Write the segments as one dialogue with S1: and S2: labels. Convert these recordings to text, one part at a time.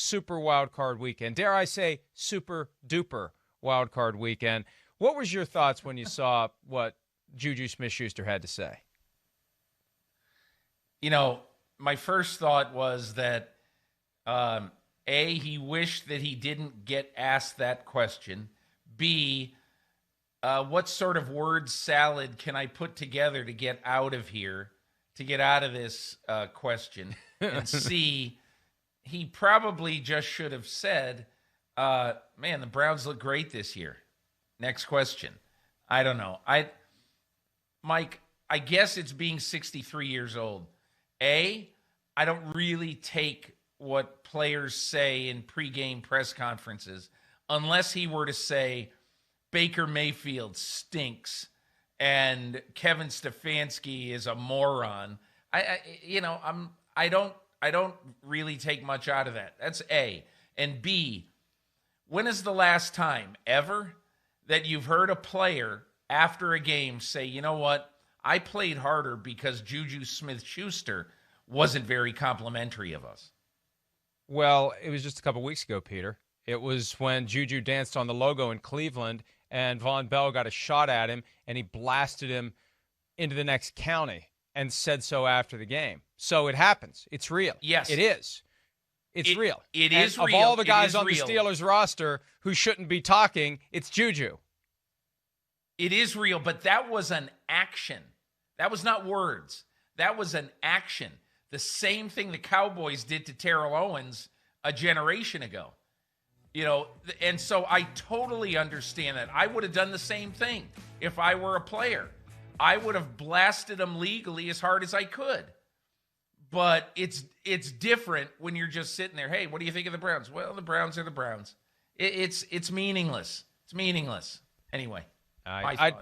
S1: super wild card weekend. Dare I say super duper wild card weekend. What was your thoughts when you saw what JuJu Smith-Schuster had to say?
S2: My first thought was that, he wished that he didn't get asked that question. B, what sort of word salad can I put together to get out of here, to get out of this question? And C, he probably just should have said, man, the Browns look great this year. Next question. I don't know. Mike, I guess it's being 63 years old. I don't really take what players say in pregame press conferences unless he were to say Baker Mayfield stinks and Kevin Stefanski is a moron. I don't really take much out of that. That's A. And B, when is the last time ever that you've heard a player after a game say, you know what, I played harder because JuJu Smith-Schuster wasn't very complimentary of us?
S1: Well, it was just a couple weeks ago, Peter. It was when JuJu danced on the logo in Cleveland, and Von Bell got a shot at him, and he blasted him into the next county and said so after the game. So it happens. It's real.
S2: Yes.
S1: It is. It's real.
S2: It is real.
S1: Of all the guys on the Steelers roster who shouldn't be talking, it's JuJu.
S2: It is real, but that was an action. That was not words. That was an action. The same thing the Cowboys did to Terrell Owens a generation ago. And so I totally understand that. I would have done the same thing if I were a player. I would have blasted him legally as hard as I could. But it's different when you're just sitting there. Hey, what do you think of the Browns? Well, the Browns are the Browns. It's meaningless. It's meaningless. Anyway.
S1: I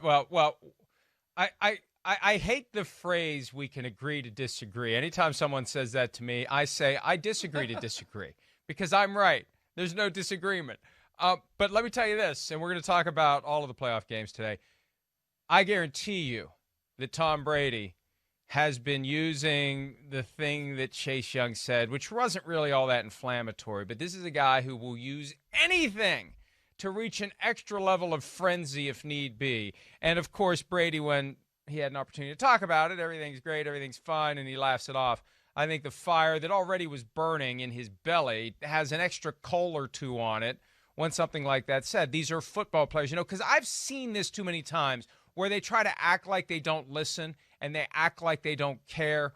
S1: hate the phrase "we can agree to disagree." Anytime someone says that to me, I say I disagree to disagree because I'm right. There's no disagreement. But let me tell you this, and we're going to talk about all of the playoff games today. I guarantee you that Tom Brady has been using the thing that Chase Young said, which wasn't really all that inflammatory, but this is a guy who will use anything to reach an extra level of frenzy if need be. And, of course, Brady, when he had an opportunity to talk about it, everything's great, everything's fine, and he laughs it off. I think the fire that already was burning in his belly has an extra coal or two on it when something like that said. These are football players, because I've seen this too many times where they try to act like they don't listen and they act like they don't care.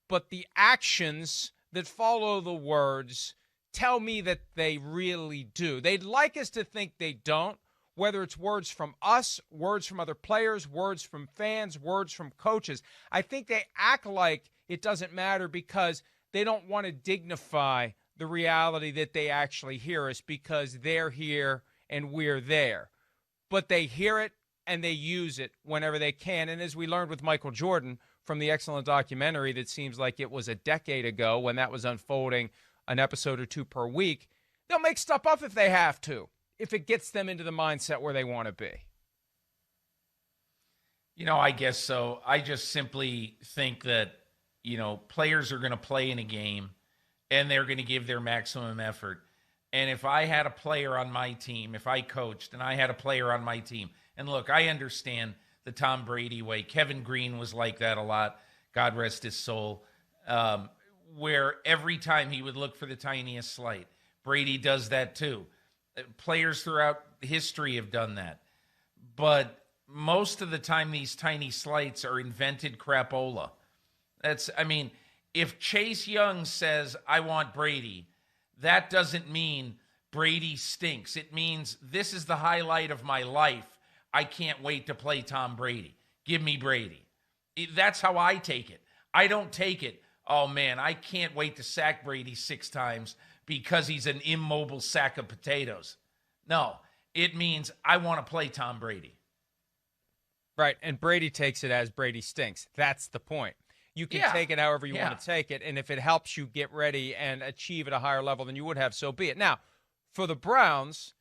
S1: But the actions that follow the words tell me that they really do. They'd like us to think they don't, whether it's words from us, words from other players, words from fans, words from coaches. I think they act like it doesn't matter because they don't want to dignify the reality that they actually hear us because they're here and we're there. But they hear it and they use it whenever they can. And as we learned with Michael Jordan from the excellent documentary that seems like it was a decade ago when that was unfolding, an episode or two per week, they'll make stuff up if they have to, if it gets them into the mindset where they want to be.
S2: I guess so. I just simply think that, players are going to play in a game and they're going to give their maximum effort. And if I had a player on my team, if I coached and I had a player on my team, and look, I understand the Tom Brady way. Kevin Green was like that a lot, God rest his soul, where every time he would look for the tiniest slight. Brady does that too. Players throughout history have done that. But most of the time, these tiny slights are invented crapola. If Chase Young says, I want Brady, that doesn't mean Brady stinks. It means this is the highlight of my life. I can't wait to play Tom Brady. Give me Brady. That's how I take it. I don't take it, oh man, I can't wait to sack Brady 6 times because he's an immobile sack of potatoes. No, it means I want to play Tom Brady.
S1: Right, and Brady takes it as Brady stinks. That's the point. You can take it however you want to take it, and if it helps you get ready and achieve at a higher level than you would have, so be it. Now, for the Browns,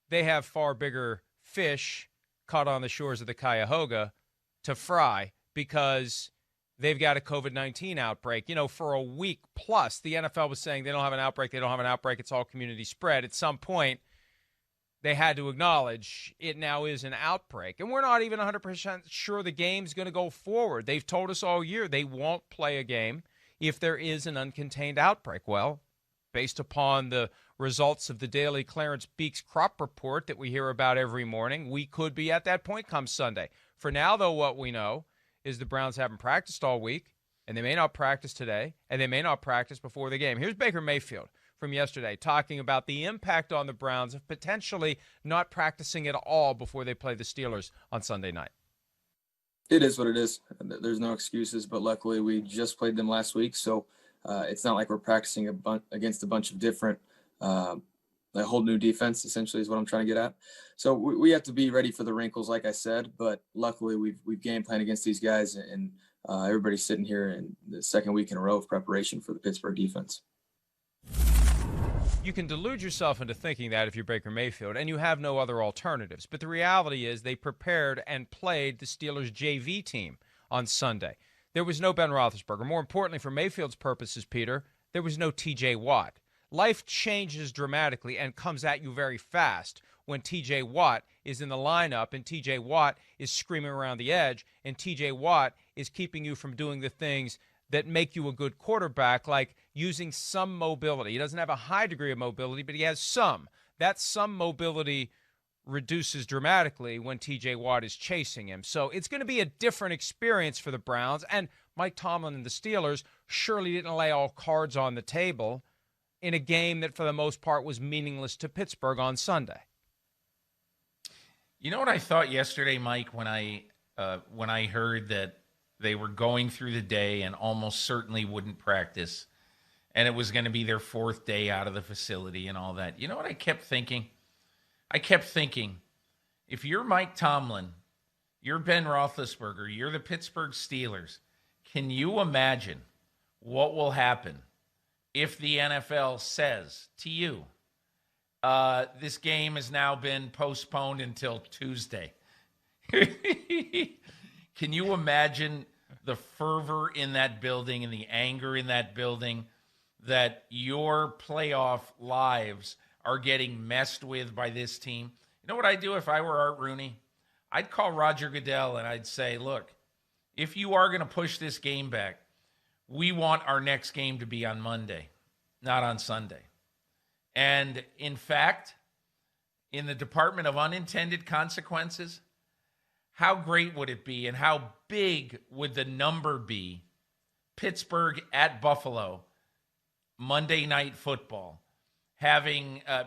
S1: they have far bigger fish caught on the shores of the Cuyahoga to fry because they've got a COVID-19 outbreak. For a week plus, the NFL was saying they don't have an outbreak, it's all community spread. At some point, they had to acknowledge it now is an outbreak. And we're not even 100% sure the game's going to go forward. They've told us all year they won't play a game if there is an uncontained outbreak. Well, based upon the results of the daily Clarence Beeks crop report that we hear about every morning, we could be at that point come Sunday. For now, though, what we know is the Browns haven't practiced all week, and they may not practice today, and they may not practice before the game. Here's Baker Mayfield from yesterday talking about the impact on the Browns of potentially not practicing at all before they play the Steelers on Sunday night.
S3: It is what it is. There's no excuses, but luckily we just played them last week, so it's not like we're practicing against a bunch of different, a whole new defense, essentially, is what I'm trying to get at. So we have to be ready for the wrinkles, like I said, but luckily we've game planned against these guys, and everybody's sitting here in the second week in a row of preparation for the Pittsburgh defense.
S1: You can delude yourself into thinking that if you're Baker Mayfield, and you have no other alternatives. But the reality is they prepared and played the Steelers' JV team on Sunday. There was no Ben Roethlisberger. More importantly, for Mayfield's purposes, Peter, there was no T.J. Watt. Life changes dramatically and comes at you very fast when T.J. Watt is in the lineup and T.J. Watt is screaming around the edge and T.J. Watt is keeping you from doing the things that make you a good quarterback, like using some mobility. He doesn't have a high degree of mobility, but he has some. That some mobility reduces dramatically when T.J. Watt is chasing him. So it's going to be a different experience for the Browns. And Mike Tomlin and the Steelers surely didn't lay all cards on the table in a game that for the most part was meaningless to Pittsburgh on Sunday.
S2: You know what I thought yesterday, Mike, when I heard that they were going through the day and almost certainly wouldn't practice, and it was going to be their fourth day out of the facility and all that. You know what I kept thinking? I kept thinking, if you're Mike Tomlin, you're Ben Roethlisberger, you're the Pittsburgh Steelers, can you imagine what will happen if the NFL says to you, this game has now been postponed until Tuesday? Can you imagine the fervor in that building and the anger in that building that your playoff lives are getting messed with by this team? You know what I'd do if I were Art Rooney? I'd call Roger Goodell and I'd say, look, if you are going to push this game back, we want our next game to be on Monday, not on Sunday. And in fact, in the Department of Unintended Consequences, how great would it be and how big would the number be? Pittsburgh at Buffalo, Monday Night Football,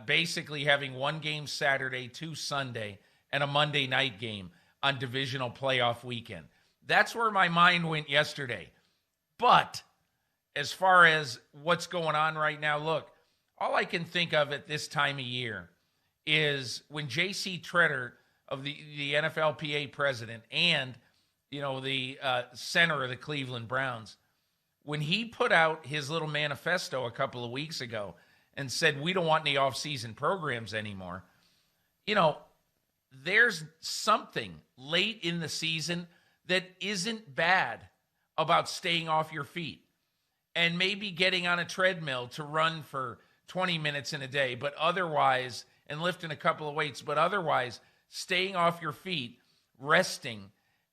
S2: basically having one game Saturday, two Sunday, and a Monday night game on divisional playoff weekend. That's where my mind went yesterday. But as far as what's going on right now, look, all I can think of at this time of year is when J.C. Tretter, of the NFLPA president and, the center of the Cleveland Browns, when he put out his little manifesto a couple of weeks ago and said, we don't want any off-season programs anymore, there's something late in the season that isn't bad about staying off your feet and maybe getting on a treadmill to run for 20 minutes in a day, but otherwise, and lifting a couple of weights, but otherwise staying off your feet, resting.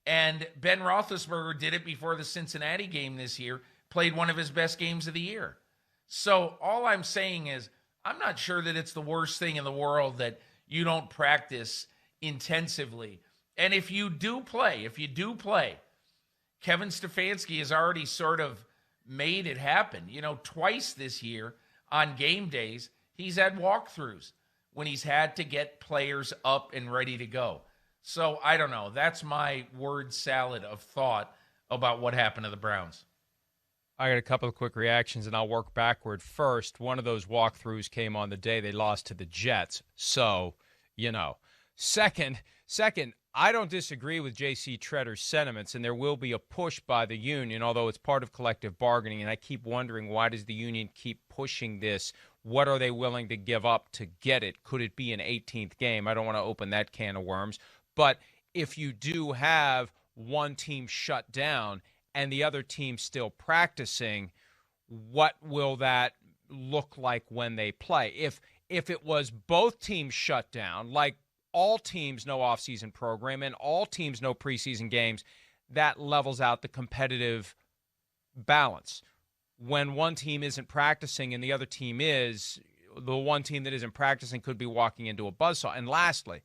S2: And Ben Roethlisberger did it before the Cincinnati game this year, played one of his best games of the year. So all I'm saying is I'm not sure that it's the worst thing in the world that you don't practice intensively. And if you do play, Kevin Stefanski has already sort of made it happen. Twice this year on game days, he's had walkthroughs when he's had to get players up and ready to go. So I don't know. That's my word salad of thought about what happened to the Browns.
S1: I got a couple of quick reactions, and I'll work backward. First, one of those walkthroughs came on the day they lost to the Jets. So, Second, I don't disagree with J.C. Tretter's sentiments, and there will be a push by the union, although it's part of collective bargaining, and I keep wondering, why does the union keep pushing this? What are they willing to give up to get it? Could it be an 18th game? I don't want to open that can of worms. But if you do have one team shut down and the other team still practicing, what will that look like when they play? If it was both teams shut down, like all teams no offseason program and all teams no preseason games, that levels out the competitive balance. When one team isn't practicing and the other team is, the one team that isn't practicing could be walking into a buzzsaw. And lastly,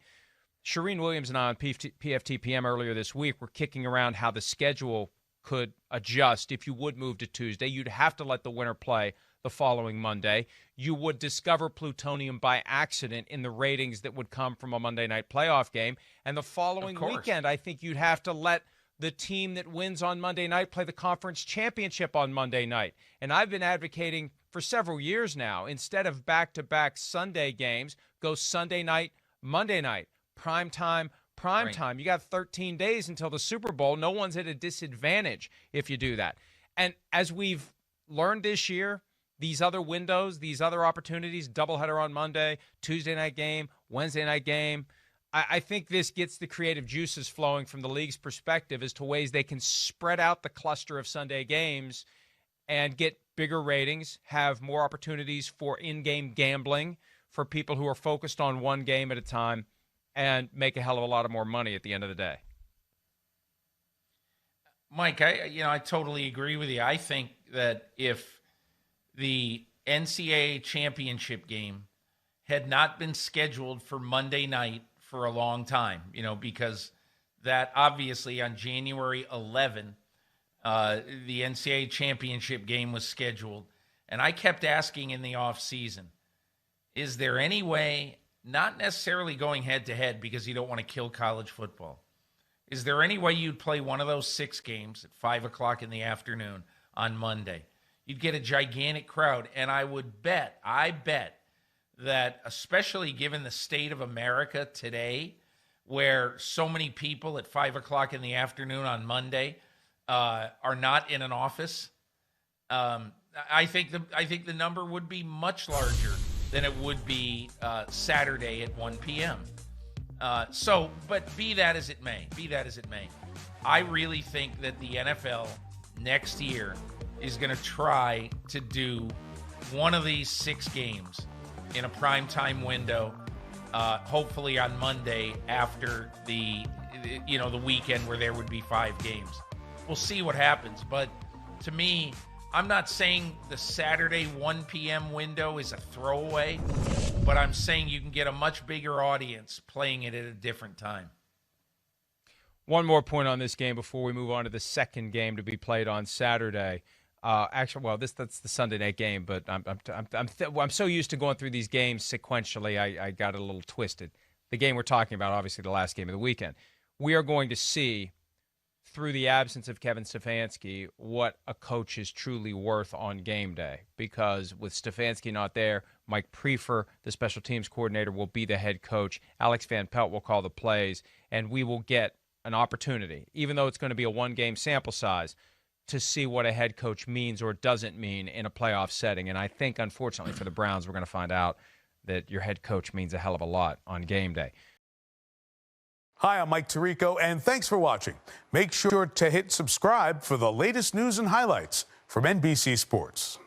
S1: Shireen Williams and I on PFTPM earlier this week were kicking around how the schedule could adjust. If you would move to Tuesday, you'd have to let the winner play the following Monday. You would discover plutonium by accident in the ratings that would come from a Monday night playoff game. And the following weekend, I think you'd have to let the team that wins on Monday night play the conference championship on Monday night. And I've been advocating for several years now, instead of back-to-back Sunday games, go Sunday night, Monday night, prime time. You got 13 days until the Super Bowl. No one's at a disadvantage if you do that. And as we've learned this year, these other windows, these other opportunities, doubleheader on Monday, Tuesday night game, Wednesday night game, I think this gets the creative juices flowing from the league's perspective as to ways they can spread out the cluster of Sunday games and get bigger ratings, have more opportunities for in-game gambling for people who are focused on one game at a time, and make a hell of a lot of more money at the end of the day.
S2: Mike, I totally agree with you. I think that if the NCAA championship game had not been scheduled for Monday night for a long time, because that obviously on January 11, the NCAA championship game was scheduled. And I kept asking in the off season, is there any way, not necessarily going head to head because you don't want to kill college football, is there any way you'd play one of those 6 games at 5 o'clock in the afternoon on Monday? You'd get a gigantic crowd. And I bet that, especially given the state of America today, where so many people at 5 o'clock in the afternoon on Monday are not in an office, I think the number would be much larger than it would be Saturday at 1 p.m. But be that as it may, I really think that the NFL next year is going to try to do one of these 6 games in a primetime window, hopefully on Monday after the weekend where there would be 5 games. We'll see what happens. But to me, I'm not saying the Saturday 1 p.m. window is a throwaway, but I'm saying you can get a much bigger audience playing it at a different time.
S1: One more point on this game before we move on to the second game to be played on Saturday. That's the Sunday night game, but I'm so used to going through these games sequentially, I got it a little twisted. The game we're talking about, obviously, the last game of the weekend. We are going to see, through the absence of Kevin Stefanski, what a coach is truly worth on game day. Because with Stefanski not there, Mike Prefer, the special teams coordinator, will be the head coach. Alex Van Pelt will call the plays, and we will get an opportunity, even though it's going to be a one-game sample size, to see what a head coach means or doesn't mean in a playoff setting. And I think, unfortunately, for the Browns, we're going to find out that your head coach means a hell of a lot on game day.
S4: Hi, I'm Mike Tirico, and thanks for watching. Make sure to hit subscribe for the latest news and highlights from NBC Sports.